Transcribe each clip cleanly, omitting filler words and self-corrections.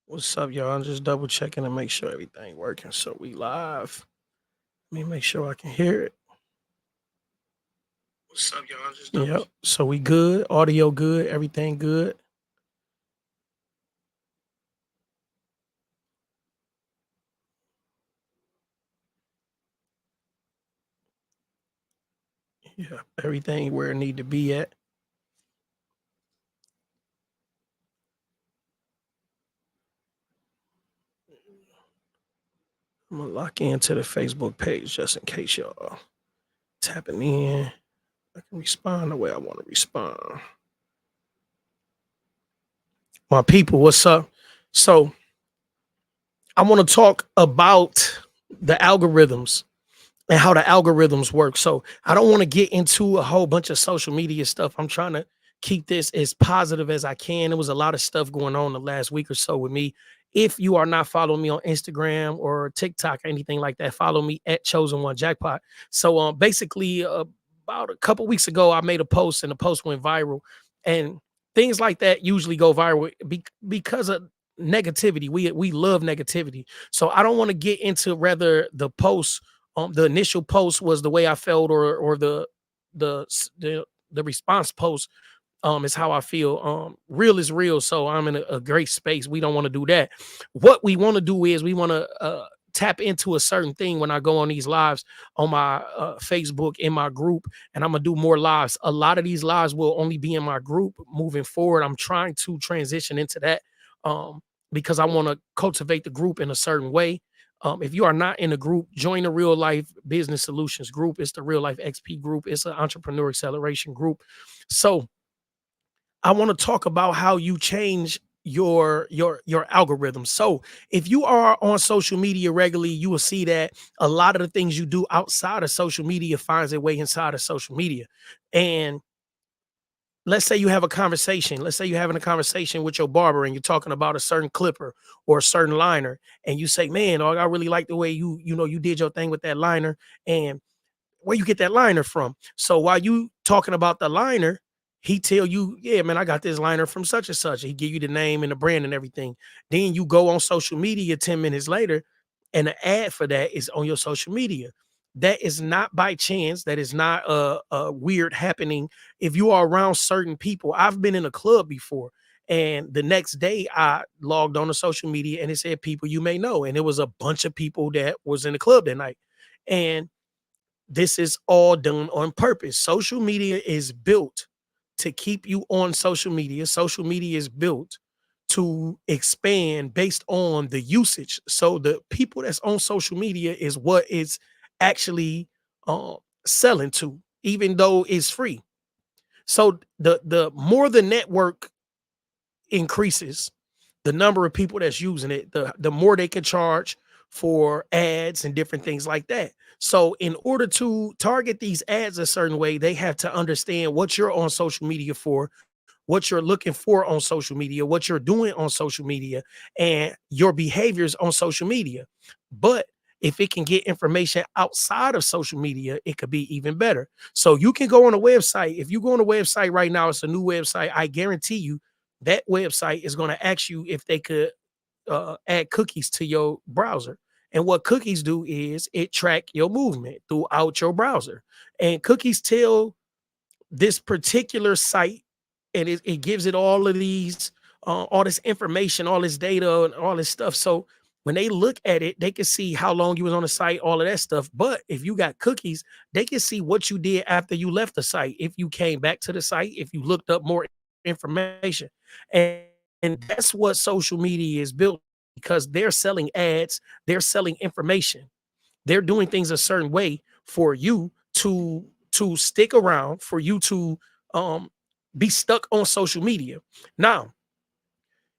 What's up, y'all? I'm just double checking to make sure everything working. So we live. Let me make sure I can hear it. What's up, y'all? Just double. Yep. So we good. Audio good. Everything good. Yeah. Everything where it need to be at. I'm gonna lock into the Facebook page just in case y'all tapping in. I can respond the way I want to respond. My people, what's up? So I want to talk about the algorithms and how the algorithms work. So I don't want to get into a whole bunch of social media stuff. I'm trying to keep this as positive as I can. There was a lot of stuff going on the last week or so with me. If you are not following me on Instagram or TikTok or anything like that, follow me at Chosen One Jackpot. So basically about a couple weeks ago, I made a post and the post went viral. And things like that usually go viral because of negativity. We love negativity. So I don't want to get into whether the initial post was the way I felt, or the response post is how I feel. Real is real, so I'm in a great space. We don't want to do that. What we want to do is we want to tap into a certain thing when I go on these lives on my Facebook in my group, and I'm gonna do more lives. A lot of these lives will only be in my group moving forward. I'm trying to transition into that because I want to cultivate the group in a certain way. If you are not in a group, join the Real Life Business Solutions group. It's the Real Life XP group. It's an entrepreneur acceleration group. So I want to talk about how you change your algorithm. So if you are on social media regularly, you will see that a lot of the things you do outside of social media finds their way inside of social media. And let's say you have a conversation. Let's say you're having a conversation with your barber and you're talking about a certain clipper or a certain liner, and you say, "Man, I really like the way you did your thing with that liner." And where you get that liner from? So while you talking about the liner, he tell you, "Yeah, man, I got this liner from such and such." He give you the name and the brand and everything. Then you go on social media 10 minutes later, and the ad for that is on your social media. That is not by chance. That is not a weird happening. If you are around certain people, I've been in a club before, and the next day I logged on to social media and it said people you may know, and it was a bunch of people that was in the club that night. And this is all done on purpose. Social media is built to keep you on social media. Social media is built to expand based on the usage. So the people that's on social media is what is actually uh, selling to, even though it's free. So the more the network increases, the number of people that's using it, the more they can charge for ads and different things like that. So in order to target these ads a certain way, they have to understand what you're on social media for, what you're looking for on social media, what you're doing on social media, and your behaviors on social media. But if it can get information outside of social media, it could be even better. So you can go on a website. If you go on a website right now, it's a new website. I guarantee you that website is going to ask you if they could add cookies to your browser. And what cookies do is it track your movement throughout your browser. And cookies tell this particular site, and it gives it all this information, all this data, and all this stuff. So when they look at it, they can see how long you was on the site, all of that stuff. But if you got cookies, they can see what you did after you left the site. If you came back to the site, if you looked up more information. And that's what social media is built, because they're selling ads, they're selling information, they're doing things a certain way for you to stick around, for you to um be stuck on social media. Now,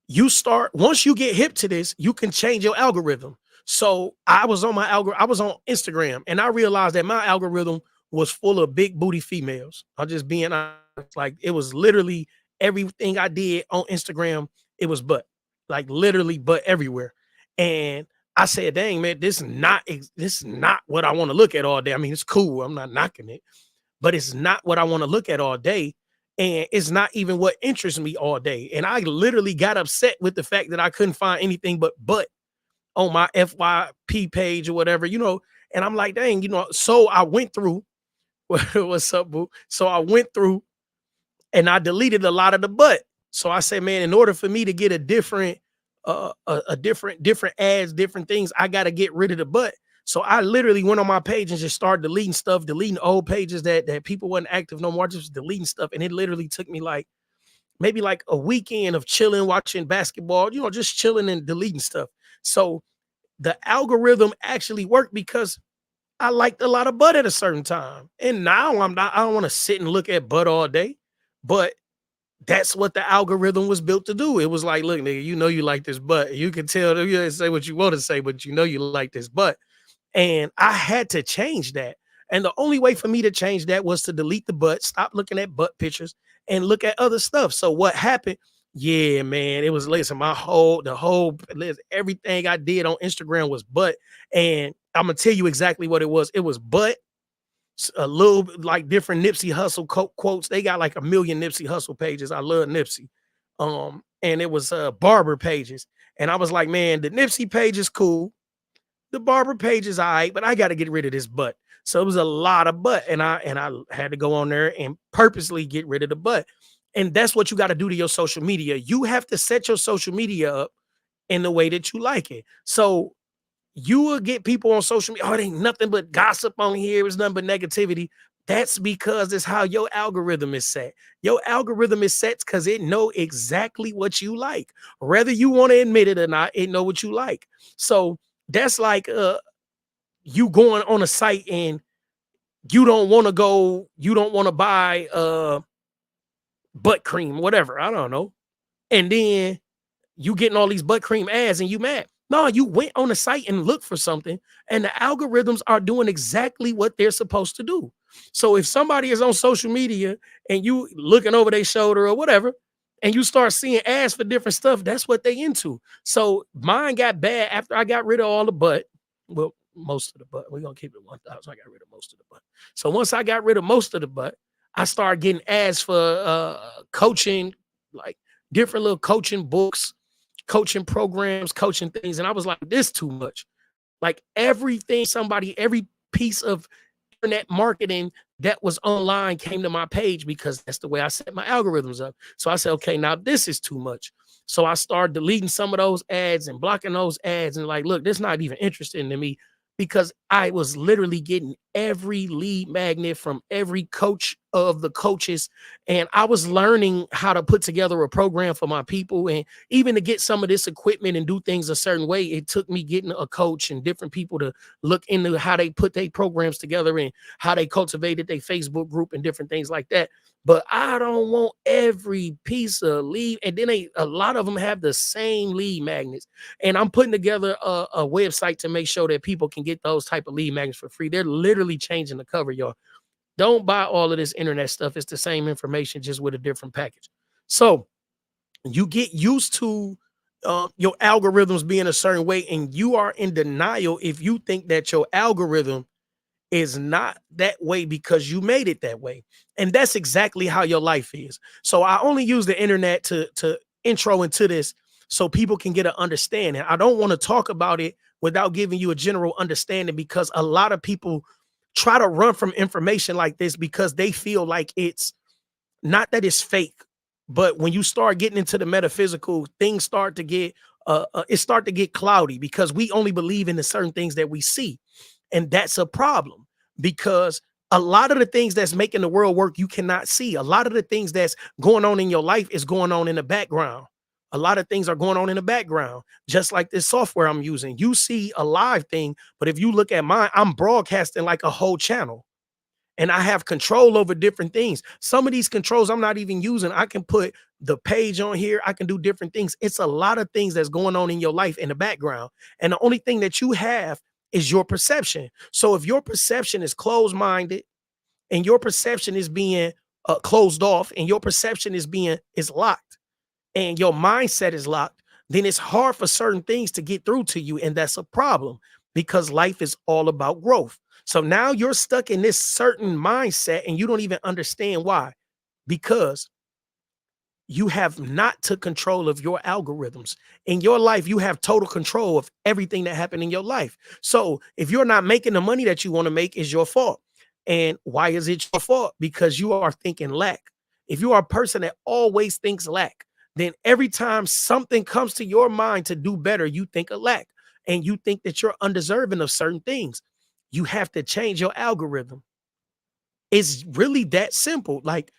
you start once you get hip to this, you can change your algorithm. So I was on Instagram, and I realized that my algorithm was full of big booty females. I'm just being honest. Like, it was literally everything I did on Instagram, it was butt. Like, literally butt everywhere. And I said, dang, man, this is not what I want to look at all day. I mean, it's cool. I'm not knocking it, but it's not what I want to look at all day. and it's not even what interests me all day. And I literally got upset with the fact that I couldn't find anything but on my FYP page or whatever, And I'm like, dang, so I went through what's up, boo? So I went through and I deleted a lot of the but. So I said, man, in order for me to get a different, different ads, different things, I got to get rid of the but. So I literally went on my page and just started deleting stuff, deleting old pages that people wasn't active no more, just deleting stuff. And it literally took me like maybe like a weekend of chilling, watching basketball, just chilling and deleting stuff. So the algorithm actually worked because I liked a lot of butt at a certain time. And now I don't want to sit and look at butt all day, but that's what the algorithm was built to do. It was like, look, nigga, you like this butt. You can tell you didn't say what you want to say, but you like this butt. And I had to change that. And the only way for me to change that was to delete the butt, stop looking at butt pictures, and look at other stuff. So what happened? Yeah, man, it was listen, the whole list, everything I did on Instagram was butt. And I'm gonna tell you exactly what it was. It was butt, a little like different Nipsey Hussle quotes. They got like a million Nipsey Hussle pages. I love Nipsey. And it was barber pages. And I was like, man, the Nipsey page is cool. The barber page is all right, but I got to get rid of this butt. So it was a lot of butt, and I had to go on there and purposely get rid of the butt. And that's what you got to do to your social media. You have to set your social media up in the way that you like it. So you will get people on social media. Oh, it ain't nothing but gossip on here. It's nothing but negativity. That's because it's how your algorithm is set. Your algorithm is set because it know exactly what you like. Whether you want to admit it or not, it know what you like. So that's like you going on a site and you don't want to buy butt cream, whatever. I don't know. And then you getting all these butt cream ads and you mad. No, you went on the site and looked for something, and the algorithms are doing exactly what they're supposed to do. So if somebody is on social media and you looking over their shoulder or whatever, and you start seeing ads for different stuff, that's what they into. So mine got bad after I got rid of all the butt. Well, most of the butt. We're gonna keep it 1,000. I got rid of most of the butt. So once I got rid of most of the butt, I started getting ads for coaching, like different little coaching books, coaching programs, coaching things. And I was like, this too much. Like every piece of internet marketing that was online came to my page because that's the way I set my algorithms up. So I said, okay, now this is too much. So I started deleting some of those ads and blocking those ads and like, look, this is not even interesting to me because I was literally getting every lead magnet from every coach of the coaches. And I was learning how to put together a program for my people. And even to get some of this equipment and do things a certain way, it took me getting a coach and different people to look into how they put their programs together and how they cultivated their Facebook group and different things like that. But I don't want every piece of lead. And then a lot of them have the same lead magnets. And I'm putting together a website to make sure that people can get those type of lead magnets for free. They're literally changing the cover, y'all. Don't buy all of this internet stuff. It's the same information, just with a different package. So you get used to your algorithms being a certain way, and you are in denial if you think that your algorithm is not that way because you made it that way. And that's exactly how your life is. So I only use the internet to intro into this so people can get an understanding. I don't want to talk about it without giving you a general understanding because a lot of people try to run from information like this because they feel like it's not that it's fake, but when you start getting into the metaphysical, things start to get cloudy because we only believe in the certain things that we see. And that's a problem because a lot of the things that's making the world work, you cannot see. A lot of the things that's going on in your life is going on in the background. A lot of things are going on in the background, just like this software I'm using. You see a live thing, but if you look at mine, I'm broadcasting like a whole channel and I have control over different things. Some of these controls I'm not even using. I can put the page on here. I can do different things. It's a lot of things that's going on in your life in the background. And the only thing that you have is your perception. So if your perception is closed-minded and your perception is being closed off and your perception is locked and your mindset is locked, then it's hard for certain things to get through to you. And that's a problem because life is all about growth. So now you're stuck in this certain mindset and you don't even understand why. because you have not took control of your algorithms. In your life, you have total control of everything that happened in your life. So if you're not making the money that you want to make, is your fault. And why is it your fault? Because you are thinking lack. If you are a person that always thinks lack, then every time something comes to your mind to do better, you think of lack and you think that you're undeserving of certain things. You have to change your algorithm. It's really that simple. Like,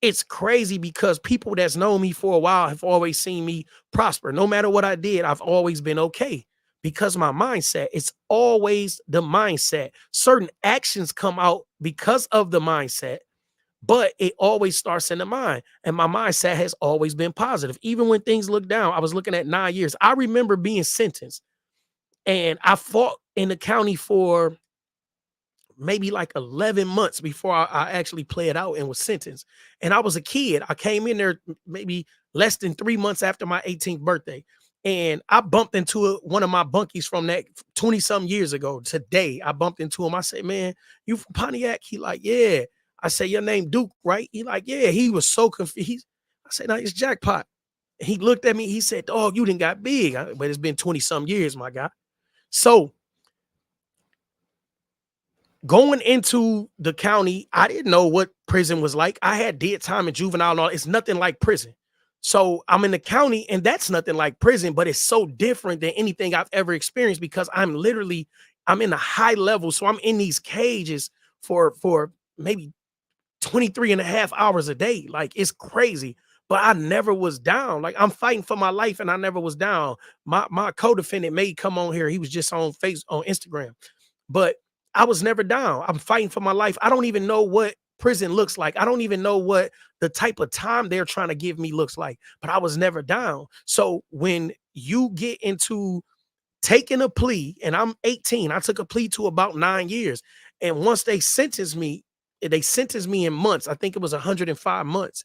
it's crazy because people that's known me for a while have always seen me prosper. No matter what I did, I've always been okay because my mindset, it's always the mindset. Certain actions come out because of the mindset, but it always starts in the mind. And my mindset has always been positive. Even when things look down, I was looking at 9 years. I remember being sentenced and I fought in the county for maybe like 11 months before I actually played out and was sentenced. And I was a kid. I came in there maybe less than 3 months after my 18th birthday. And I bumped into one of my bunkies from that 20 some years ago. Today, I bumped into him. I said, man, you from Pontiac? He like, yeah. I said, your name Duke, right? He like, yeah. He was so confused. I said, no, it's Jackpot. He looked at me. He said, oh, you didn't got big. But it's been 20 some years, my guy. So going into the county, I didn't know what prison was like. I had did time in juvenile and all. It's nothing like prison. So I'm in the county and that's nothing like prison, but it's so different than anything I've ever experienced because I'm in a high level. So I'm in these cages for maybe 23 and a half hours a day. Like, it's crazy. But I never was down. Like, I'm fighting for my life and I never was down. My co-defendant may come on here. He was just on Instagram. But I was never down. I'm fighting for my life. I don't even know what prison looks like. I don't even know what the type of time they're trying to give me looks like, but I was never down. So when you get into taking a plea, and I'm 18, I took a plea to about 9 years. And once they sentenced me in months. I think it was 105 months.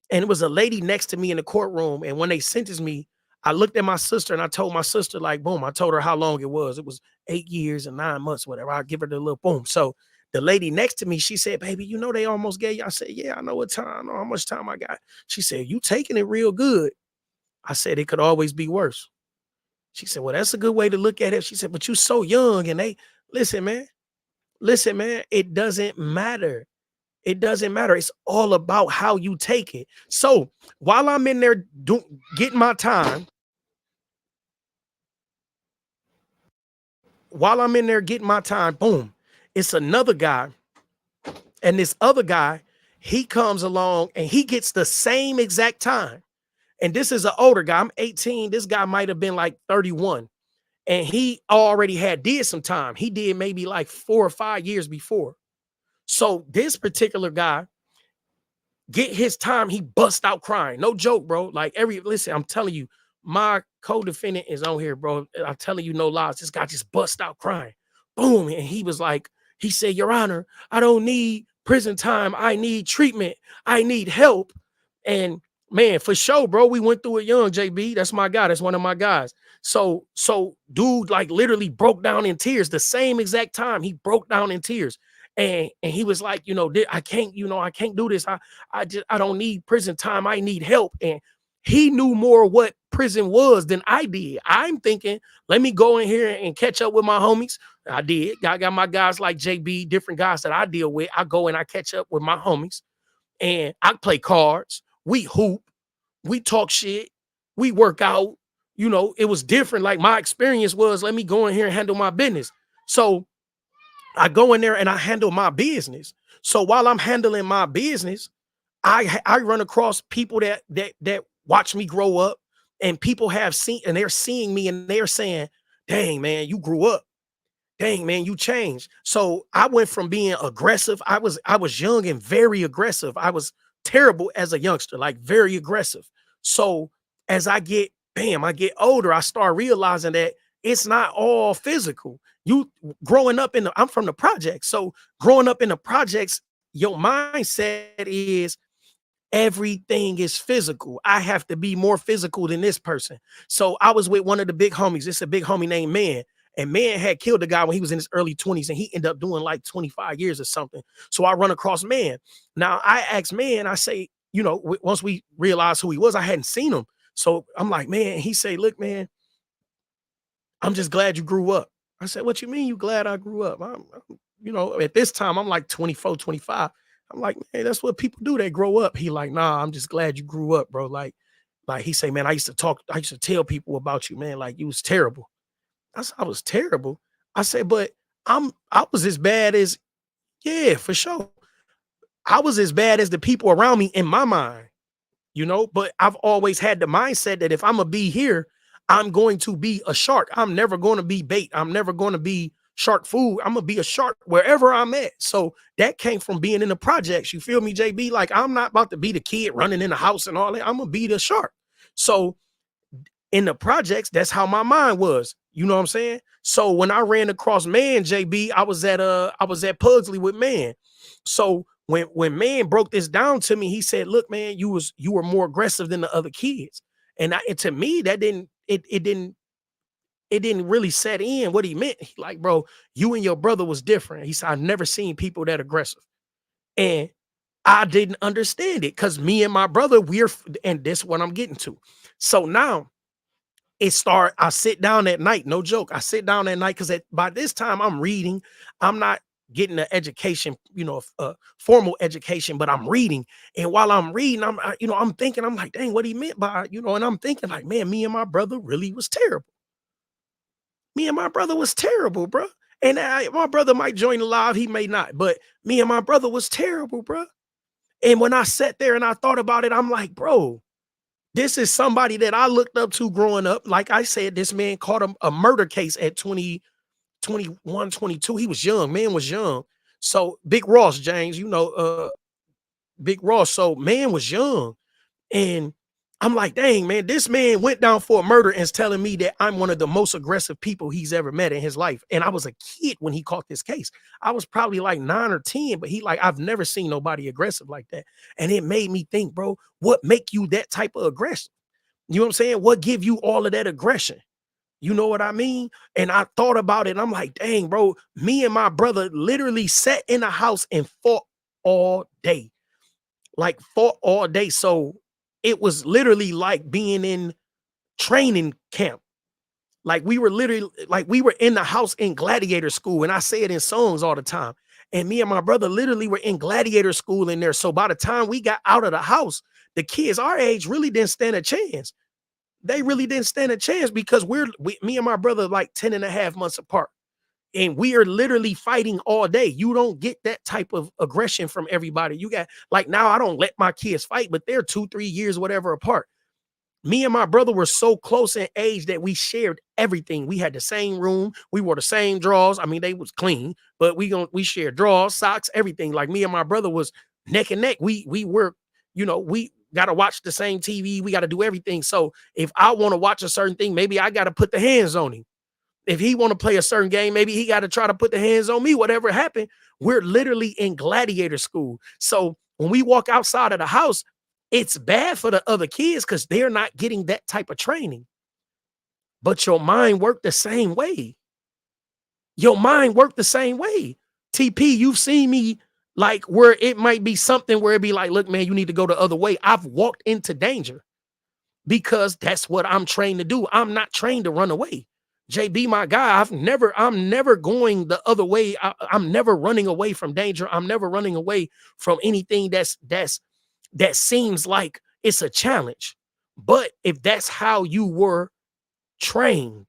And it was a lady next to me in the courtroom. And when they sentenced me, I looked at my sister and I told my sister, like, boom, I told her how long it was. It was 8 years and 9 months, whatever. I'll give her the little boom. So the lady next to me, she said, baby, you know, they almost gave you. I said, yeah, I know what time, I know how much time I got. She said, you taking it real good. I said, it could always be worse. She said, well, that's a good way to look at it. She said, but you so young and listen, man, it doesn't matter. It doesn't matter. It's all about how you take it. So while I'm in there getting my time, boom, it's another guy. And this other guy, he comes along and he gets the same exact time. And this is an older guy. I'm 18. This guy might have been like 31. And he already did some time. He did maybe like 4 or 5 years before. So this particular guy get his time, he bust out crying. No joke, bro. Like, listen, I'm telling you, my co-defendant is on here, bro. I'm telling you no lies. This guy just bust out crying. Boom. And he was like, he said, Your Honor, I don't need prison time. I need treatment. I need help. And man, for sure, bro, we went through it young, JB. That's my guy. That's one of my guys. So dude, like, literally broke down in tears the same exact time. He broke down in tears. And he was like, I can't do this. I don't need prison time. I need help. And he knew more what prison was than I did. I'm thinking, let me go in here and catch up with my homies. I did. I got my guys like JB, different guys that I deal with. I go and I catch up with my homies and I play cards. We hoop. We talk shit. We work out. It was different. Like, my experience was, let me go in here and handle my business. So I go in there and I handle my business. So while I'm handling my business, I run across people that watch me grow up, and people have seen, and they're seeing me and they're saying, dang, man, you grew up. Dang, man, you changed. So I went from being aggressive. I was young and very aggressive. I was terrible as a youngster, like very aggressive. So as I get older, I start realizing that it's not all physical. You growing up I'm from the projects. So growing up in the projects, your mindset is everything is physical. I have to be more physical than this person. So I was with one of the big homies. It's a big homie named Man. And man had killed a guy when he was in his early 20s, and he ended up doing like 25 years or something. So I run across man. Now I asked man, I say, you know, once we realized who he was, I hadn't seen him. So I'm like, man, he say, look, man, I'm just glad you grew up. I said, what you mean you glad I grew up? You know, at this time, I'm like 24, 25. I'm like, man, that's what people do. They grow up. He like, nah, I'm just glad you grew up, bro. Like he say, man, I used to tell people about you, man. Like you was terrible. I said, I was terrible. I said, but I was as bad as, yeah, for sure. I was as bad as the people around me in my mind, you know, but I've always had the mindset that if I'm gonna be here, I'm going to be a shark. I'm never going to be bait. I'm never going to be shark food. I'm gonna be a shark wherever I'm at. So that came from being in the projects. You feel me, JB? Like I'm not about to be the kid running in the house and all that. I'm gonna be the shark. So in the projects, that's how my mind was. You know what I'm saying? So when I ran across man, JB, I was at Pugsley with man. So when man broke this down to me, he said, look, man, you were more aggressive than the other kids. And to me, that didn't really set in what he meant. He like, bro, you and your brother was different. He said, I've never seen people that aggressive. And I didn't understand it because me and my brother, and this is what I'm getting to. So now I sit down at night, no joke. I sit down at night because by this time I'm reading. I'm not getting an education, you know, a formal education, but I'm reading. And while I'm reading, I'm thinking, I'm like, dang, what he meant by, you know, and I'm thinking like, man, me and my brother really was terrible. Me and my brother was terrible, bro. And my brother might join the live, he may not, but me and my brother was terrible, bro. And when I sat there and I thought about it, I'm like, bro, this is somebody that I looked up to growing up. Like I said, this man caught a murder case at 20, 21, 22. He was young. Man was young. So Big Ross, James, you know, Big Ross. So man was young. And I'm like, dang, man, this man went down for a murder and is telling me that I'm one of the most aggressive people he's ever met in his life. And I was a kid when he caught this case. I was probably like 9 or 10, but he like, I've never seen nobody aggressive like that. And it made me think, bro, what make you that type of aggression? You know what I'm saying? What give you all of that aggression? You know what I mean? And I thought about it. And I'm like, dang, bro, me and my brother literally sat in the house and fought all day. Like fought all day. So it was literally like being in training camp. Like we were literally like we were in the house in gladiator school. And I say it in songs all the time. And me and my brother literally were in gladiator school in there. So by the time we got out of the house, the kids our age really didn't stand a chance. They really didn't stand a chance because me and my brother like 10 and a half months apart. And we are literally fighting all day. You don't get that type of aggression from everybody. You got like now I don't let my kids fight, but they're 2-3 years, whatever apart. Me and my brother were so close in age that we shared everything. We had the same room. We wore the same drawers. I mean, they was clean, but we shared drawers, socks, everything. Like me and my brother was neck and neck. We were, you know, we got to watch the same TV. We got to do everything. So if I want to watch a certain thing, maybe I got to put the hands on him. If he want to play a certain game, maybe he got to try to put the hands on me. Whatever happened, we're literally in gladiator school. So when we walk outside of the house, it's bad for the other kids because they're not getting that type of training. But your mind worked the same way. Your mind worked the same way. TP, you've seen me like where it might be something where it'd be like, look, man, you need to go the other way. I've walked into danger because that's what I'm trained to do. I'm not trained to run away. JB, my guy, I'm never going the other way. I'm never running away from danger. I'm never running away from anything that seems like it's a challenge. But if that's how you were trained,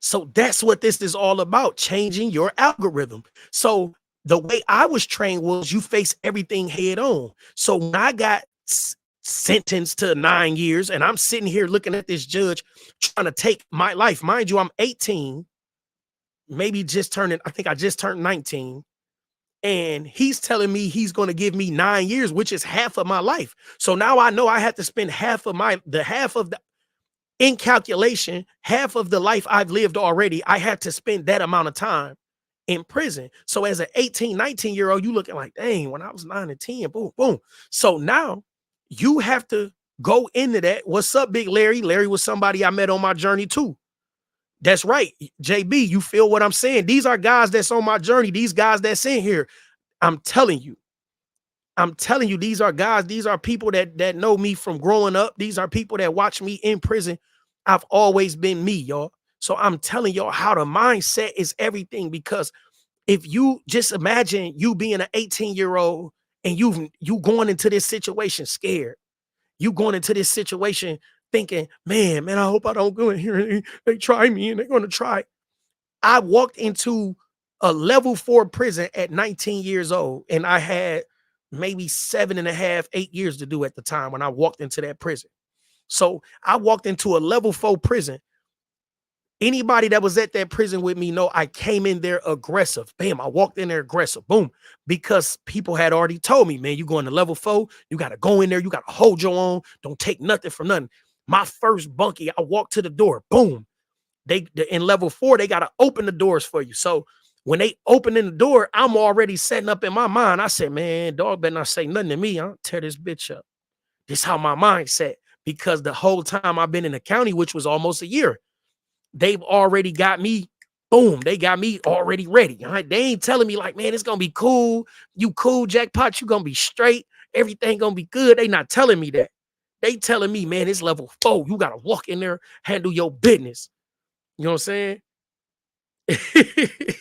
so that's what this is all about, changing your algorithm. So the way I was trained was you face everything head on. So when I got sentenced to 9 years and I'm sitting here looking at this judge trying to take my life, mind you, I'm 18, maybe I think I just turned 19. And he's telling me he's going to give me 9 years, which is half of my life. So now I know I have to spend in calculation, half of the life I've lived already. I had to spend that amount of time in prison. So as an 18, 19-year-old, you looking like, dang, when I was 9 and 10, boom, boom. So now you have to go into that. What's up, Big Larry? Larry was somebody I met on my journey too. That's right. JB, you feel what I'm saying? These are guys that's on my journey. These guys that's in here. I'm telling you. I'm telling you, these are guys, these are people that know me from growing up. These are people that watch me in prison. I've always been me, y'all. So I'm telling y'all how the mindset is everything. Because if you just imagine you being an 18-year-old and you going into this situation scared, you going into this situation thinking, man, I hope I don't go in here and they try me and they're going to try. I walked into a level 4 prison at 19 years old, and I had maybe 7.5, 8 years to do at the time when I walked into that prison. So I walked into a level 4 prison. Anybody that was at that prison with me know I came in there aggressive. Bam, I walked in there aggressive. Boom. Because people had already told me, man, you going to level 4, you got to go in there, you got to hold your own, don't take nothing from nothing. My first bunkie, I walked to the door. Boom. They in level 4, they got to open the doors for you. So when they open in the door, I'm already setting up in my mind. I said, man, dog better not say nothing to me. I'll tear this bitch up. This is how my mind set. Because the whole time I've been in the county, which was almost a year, they've already got me. Boom, they got me already ready. All right. They ain't telling me like, man, it's gonna be cool. You cool, jackpot, you gonna be straight, everything gonna be good. They not telling me that. They telling me, man, it's level 4. You gotta walk in there, handle your business. You know what I'm saying?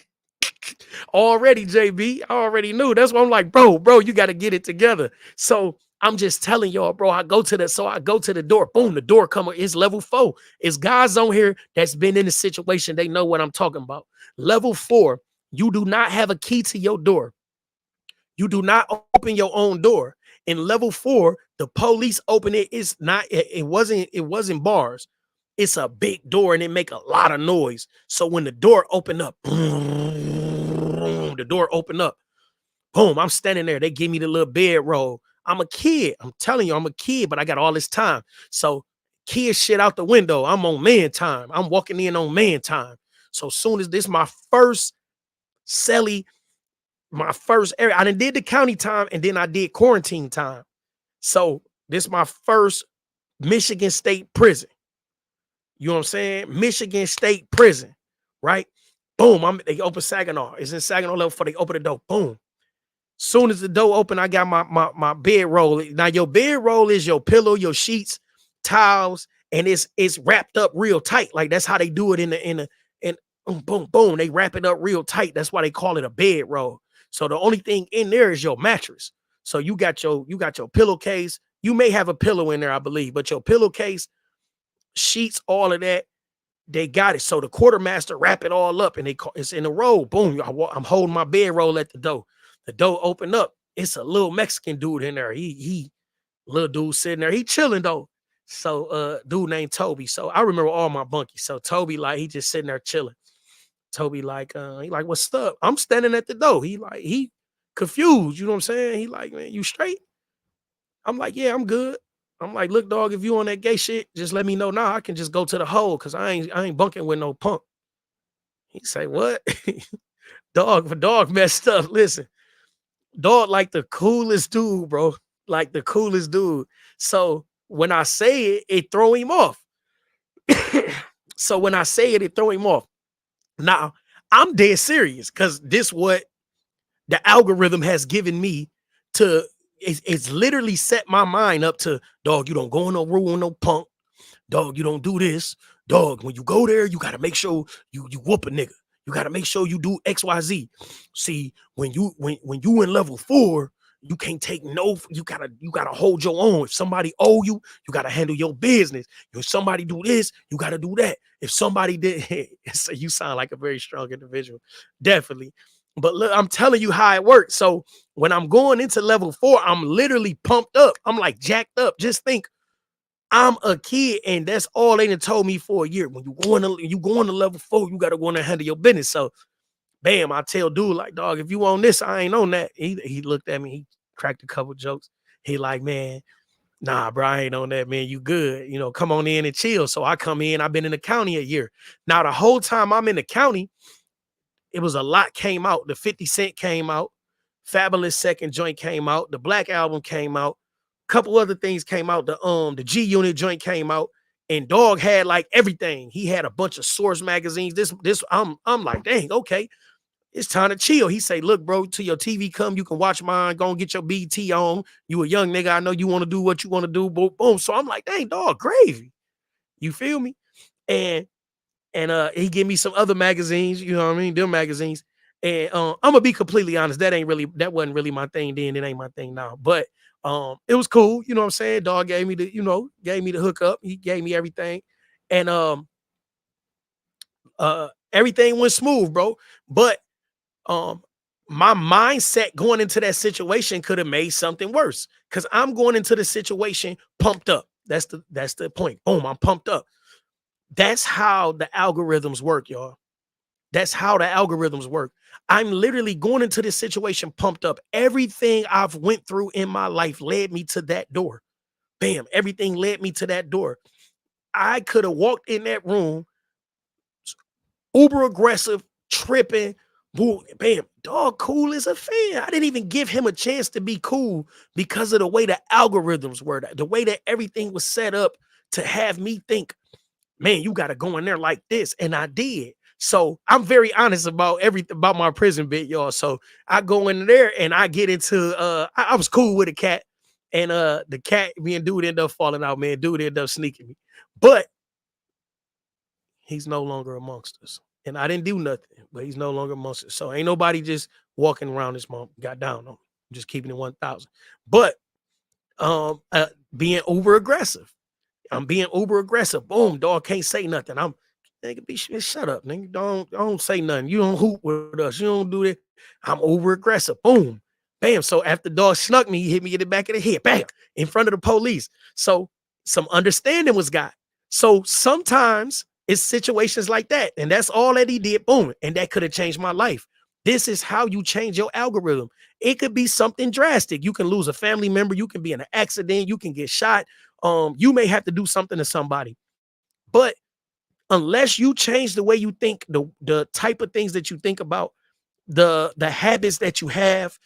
Already, JB, I already knew. That's why I'm like, bro, you got to get it together. So I'm just telling y'all, bro, I go to the door. Boom, the door comer is level 4. It's guys on here that's been in the situation. They know what I'm talking about. Level 4, you do not have a key to your door. You do not open your own door. In level 4, the police open it. It's not, it wasn't bars. It's a big door and it make a lot of noise. So when the door opened up, boom, the door opened up. Boom, I'm standing there. They give me the little bedroll. I'm a kid. I'm telling you, I'm a kid, but I got all this time. So kid shit out the window. I'm on man time. I'm walking in on man time. So soon as this my first celly, my first area, I done did the county time and then I did quarantine time. So this my first Michigan State prison. You know what I'm saying? Michigan State prison, right? Boom, they open Saginaw. It's in Saginaw level 4. They open the door. Boom. Soon as the door open, I got my bedroll. Now your bedroll is your pillow, your sheets, towels, and it's wrapped up real tight. Like that's how they do it in the boom, boom. They wrap it up real tight. That's why they call it a bedroll. So the only thing in there is your mattress. So you got your pillowcase. You may have a pillow in there, I believe, but your pillowcase, sheets, all of that, they got it. So the quartermaster wrap it all up and it's in a roll. Boom. I'm holding my bedroll at the door. The door opened up. It's a little Mexican dude in there. He little dude sitting there. He chilling though. So dude named Toby. So I remember all my bunkies. So Toby, like, he just sitting there chilling. Toby like, he like, what's up? I'm standing at the door. He confused. You know what I'm saying? He like, man, you straight? I'm like, yeah, I'm good. I'm like, look, dog, if you on that gay shit, just let me know now. I can just go to the hole because I ain't bunking with no punk. He say, what? Dog messed up. Listen, dog like the coolest dude, bro. Like the coolest dude. So when I say it, it throw him off. So when I say it, it throw him off. Now, I'm dead serious because this what the algorithm has given me to, it's literally set my mind up to, dog, you don't go in no room, no punk. Dog, you don't do this. Dog, when you go there, you got to make sure you whoop a nigga. You got to make sure you do XYZ. See, when you in level 4, you can't take no, you gotta hold your own. If somebody owe you, you gotta handle your business. If somebody do this, you gotta do that. If somebody did, so you sound like a very strong individual, definitely. But look, I'm telling you how it works. So when I'm going into level 4, I'm literally pumped up. I'm like jacked up. Just think, I'm a kid, and that's all they done told me for a year. When you go to level 4, you gotta go in and handle your business. So bam, I tell dude like, dog, if you on this, I ain't on that. He looked at me, he cracked a couple jokes. He like, man, nah, bro, I ain't on that, man. You good. You know, come on in and chill. So I come in, I've been in the county a year. Now, the whole time I'm in the county, it was a lot came out. The 50 Cent came out. Fabulous second joint came out. The Black album came out. A couple other things came out. The G Unit joint came out. and dog had like everything. He had a bunch of source magazines. This I'm like, dang, okay, it's time to chill. He say, look, bro, till your TV come, you can watch mine. Go and get your BT on. You a young nigga. I know you want to do what you want to do. Boom, boom. So I'm like, dang, dog, gravy. You feel me? And he give me some other magazines, you know what I mean? Them magazines. And I'm gonna be completely honest, that wasn't really my thing then. It ain't my thing now. But it was cool, you know what I'm saying? Dog gave me the hookup. He gave me everything. And everything went smooth, bro. But um my mindset going into that situation could have made something worse because I'm going into the situation pumped up. That's the point. Boom, I'm pumped up. That's how the algorithms work, y'all. That's how the algorithms work. I'm literally going into this situation pumped up. Everything I've went through in my life led me to that door. Bam, everything led me to that door. I could have walked in that room uber aggressive, tripping, boom, bam, dog cool as a fan. I didn't even give him a chance to be cool because of the way the algorithms were, the way that everything was set up to have me think, man, you got to go in there like this. And I did. So I'm very honest about everything about my prison bit, y'all. So I go in there and I get into I was cool with the cat. And the cat, me and dude ended up falling out, man. Dude ended up sneaking me. But he's no longer amongst us. And I didn't do nothing, but he's no longer amongst us. So ain't nobody just walking around this month, got down on him. I'm just keeping it 1,000. But being over aggressive. I'm being uber aggressive. Boom, dog can't say nothing. I'm nigga, shut up, nigga. Don't say nothing. You don't hoop with us. You don't do that. I'm over aggressive. Boom, bam. So after dog snuck me, he hit me in the back of the head, bam, in front of the police. So some understanding was got. So sometimes it's situations like that, and that's all that he did. Boom, and that could have changed my life. This is how you change your algorithm. It could be something drastic. You can lose a family member. You can be in an accident. You can get shot. You may have to do something to somebody, but unless you change the way you think, the type of things that you think about, the habits that you have,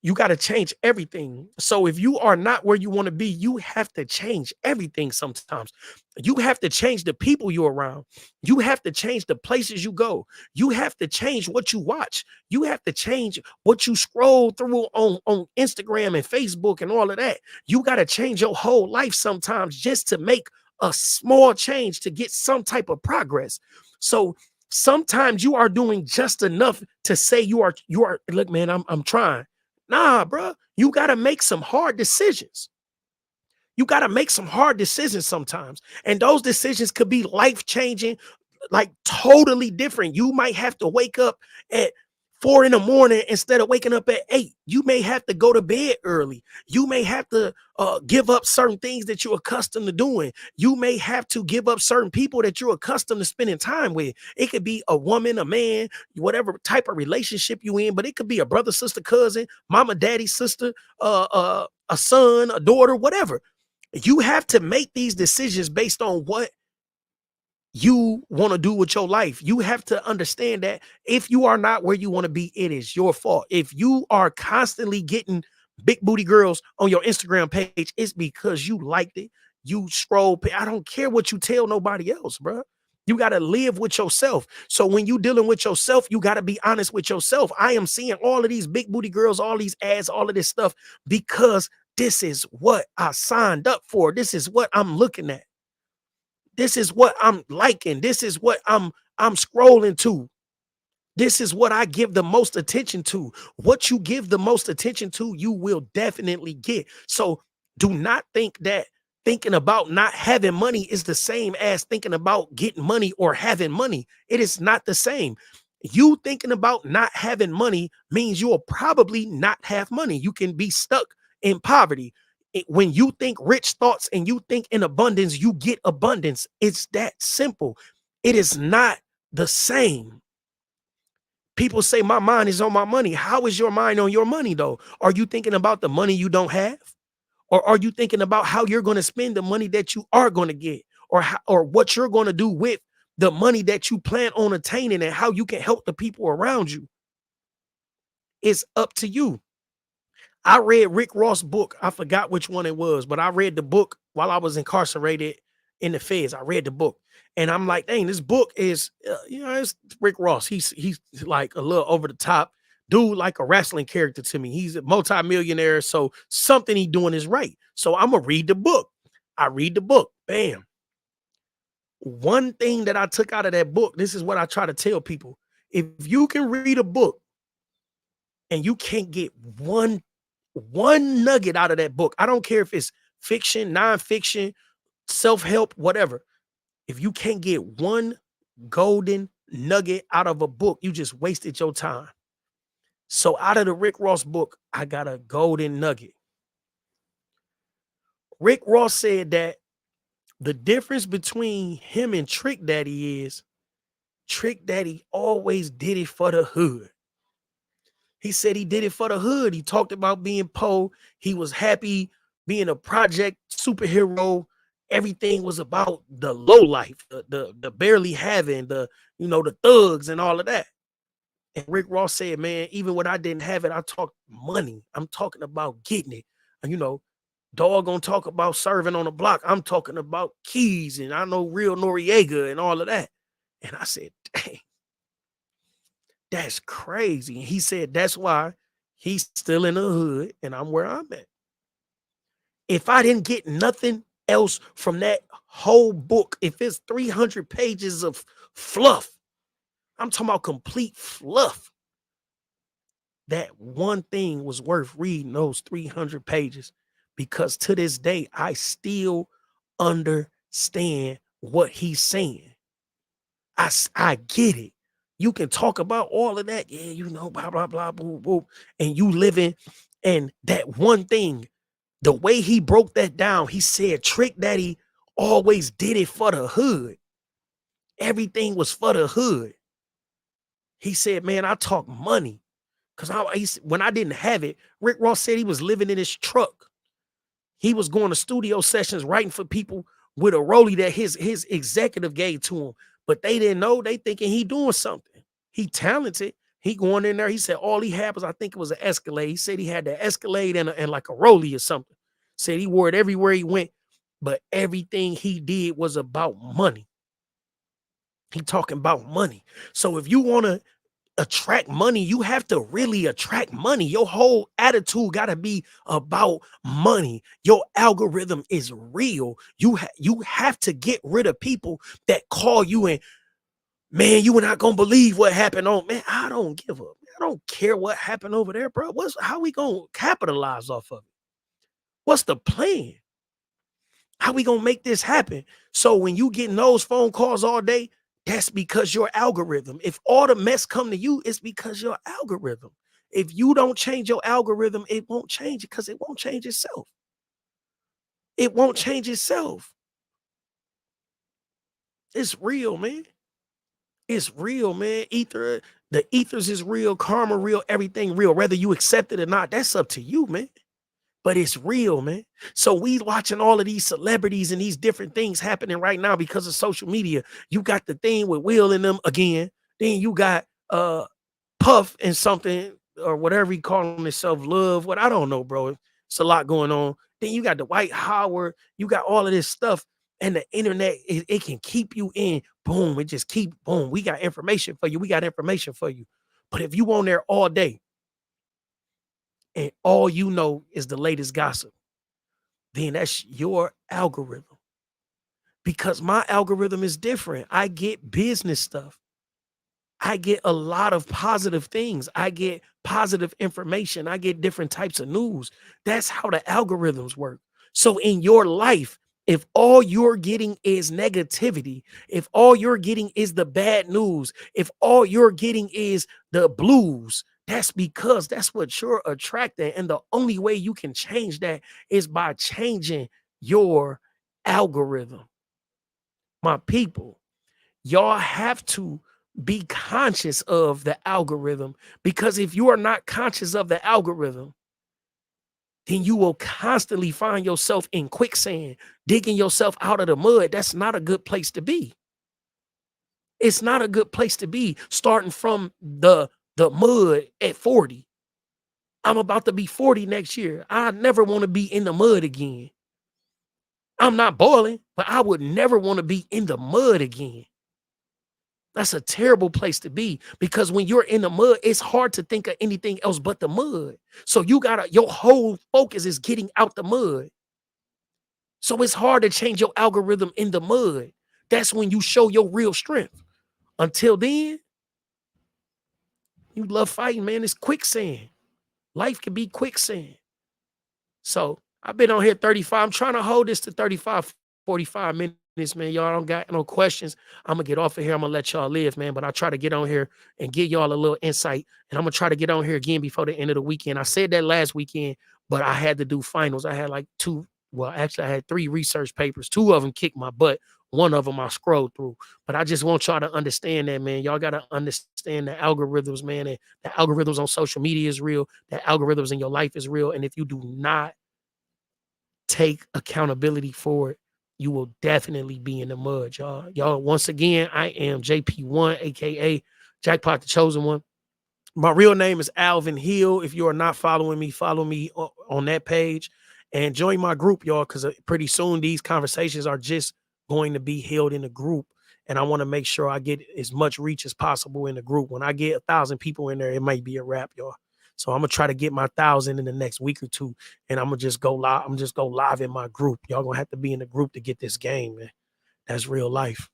you got to change everything. So if you are not where you want to be, you have to change everything. Sometimes you have to change the people you're around. You have to change the places you go. You have to change what you watch. You have to change what you scroll through on Instagram and Facebook and all of that. You got to change your whole life sometimes just to make a small change to get some type of progress. So sometimes you are doing just enough to say you are look, man, I'm trying. Nah, bro, you got to make some hard decisions. You got to make some hard decisions sometimes. And those decisions could be life changing, like totally different. You might have to wake up at 4 in the morning instead of waking up at 8. You may have to go to bed early. You may have to give up certain things that you're accustomed to doing. You may have to give up certain people that you're accustomed to spending time with. It could be a woman, a man, whatever type of relationship you in, but it could be a brother, sister, cousin, mama, daddy, sister, a son, a daughter, whatever. You have to make these decisions based on what you want to do with your life. You have to understand that if you are not where you want to be, it is your fault. If you are constantly getting big booty girls on your Instagram page, it's because you liked it. You scroll. I don't care what you tell nobody else, bro. You got to live with yourself. So when you dealing with yourself, you got to be honest with yourself. I am seeing all of these big booty girls, all these ads, all of this stuff because this is what I signed up for. This is what I'm looking at. This is what I'm liking. This is what I'm scrolling to. This is what I give the most attention to. What you give the most attention to, you will definitely get. So do not think that thinking about not having money is the same as thinking about getting money or having money. It is not the same. You thinking about not having money means you will probably not have money. You can be stuck in poverty. When you think rich thoughts and you think in abundance, you get abundance. It's that simple. It is not the same. People say my mind is on my money. How is your mind on your money though? Are you thinking about the money you don't have? Or are you thinking about how you're going to spend the money that you are going to get? Or what you're going to do with the money that you plan on attaining and how you can help the people around you? It's up to you. I read Rick Ross' book. I forgot which one it was, but I read the book while I was incarcerated in the feds. I read the book, and I'm like, dang, this book is, it's Rick Ross. He's like a little over the top dude, like a wrestling character to me. He's a multimillionaire, so something he doing is right. So I'm gonna read the book. I read the book. Bam. One thing that I took out of that book, this is what I try to tell people. If you can read a book and you can't get one nugget out of that book, I don't care if it's fiction, nonfiction, self-help, whatever. If you can't get one golden nugget out of a book, you just wasted your time. So out of the Rick Ross book, I got a golden nugget. Rick Ross said that the difference between him and Trick Daddy is Trick Daddy always did it for the hood. He said he did it for the hood. He talked about being poor. He was happy being a project superhero. Everything was about the low life, the barely having, the thugs and all of that. And Rick Ross said, man, even when I didn't have it, I talked money. I'm talking about getting it. And dog gonna talk about serving on the block. I'm talking about keys, and I know real Noriega and all of that. And I said, dang, that's crazy. And he said, that's why he's still in the hood and I'm where I'm at. If I didn't get nothing else from that whole book, if it's 300 pages of fluff, I'm talking about complete fluff, that one thing was worth reading those 300 pages, because to this day, I still understand what he's saying. I get it. You can talk about all of that. Yeah, blah, blah, blah, boo, boo. And you living, and that one thing, the way he broke that down, he said Trick Daddy always did it for the hood. Everything was for the hood. He said, man, I talk money. Because when I didn't have it, Rick Ross said he was living in his truck. He was going to studio sessions, writing for people with a rollie that his executive gave to him. But they didn't know. They thinking he doing something. He talented. He going in there. He said all he had was, I think it was an Escalade. He said he had the Escalade and like a rollie or something. Said he wore it everywhere he went. But everything he did was about money. He talking about money. So if you want to attract money, you have to really attract money. Your whole attitude got to be about money. Your algorithm is real. You have to get rid of people that call you and, man, you are not gonna believe what happened on, man. I don't give up. I don't care what happened over there, bro. How we gonna capitalize off of it? What's the plan? How we gonna make this happen? So when you getting those phone calls all day, that's because your algorithm. If all the mess come to you, it's because your algorithm. If you don't change your algorithm, it won't change it, because it won't change itself. It won't change itself. It's real, man. It's real, man. The ethers is real, karma real, everything real. Whether you accept it or not, that's up to you, man. But it's real, man. So we watching all of these celebrities and these different things happening right now because of social media. You got the thing with Will and them again. Then you got Puff and something, or whatever he calling himself, Love. What, I don't know, bro. It's a lot going on. Then you got the White Howard. You got all of this stuff. And the internet, it can keep you in. Boom. It just keep, boom. We got information for you. We got information for you. But if you on there all day and all you know is the latest gossip, then that's your algorithm. Because my algorithm is different. I get business stuff. I get a lot of positive things. I get positive information. I get different types of news. That's how the algorithms work. So in your life, if all you're getting is negativity, if all you're getting is the bad news, if all you're getting is the blues, that's because that's what you're attracting. And the only way you can change that is by changing your algorithm. My people, y'all have to be conscious of the algorithm, because if you are not conscious of the algorithm, then you will constantly find yourself in quicksand, digging yourself out of the mud. That's not a good place to be. It's not a good place to be, starting from the mud at 40. I'm about to be 40 next year. I never want to be in the mud again. I'm not boiling, but I would never want to be in the mud again. That's a terrible place to be, because when you're in the mud, it's hard to think of anything else but the mud. So your whole focus is getting out the mud. So it's hard to change your algorithm in the mud. That's when you show your real strength. Until then, you love fighting, man. It's quicksand. Life can be quicksand. So I've been on here 35. I'm trying to hold this to 35, 45 minutes, man. Y'all don't got no questions. I'm going to get off of here. I'm going to let y'all live, man. But I try to get on here and give y'all a little insight. And I'm going to try to get on here again before the end of the weekend. I said that last weekend, but I had to do finals. I had like I had 3 research papers. 2 of them kicked my butt. One of them I scrolled through. But I just want y'all to understand that, man. Y'all got to understand the algorithms, man. And the algorithms on social media is real. The algorithms in your life is real. And if you do not take accountability for it, you will definitely be in the mud, y'all. Y'all, once again, I am JP1, aka Jackpot the Chosen One. My real name is Alvin Hill. If you are not following me, follow me on that page and join my group, y'all, because pretty soon these conversations are just going to be held in a group. And I want to make sure I get as much reach as possible in the group. When I get 1,000 people in there, it might be a wrap, y'all. So I'm gonna try to get my 1,000 in the next week or 2, and I'm gonna just go live. I'm just go live in my group. Y'all gonna have to be in the group to get this game, man. That's real life.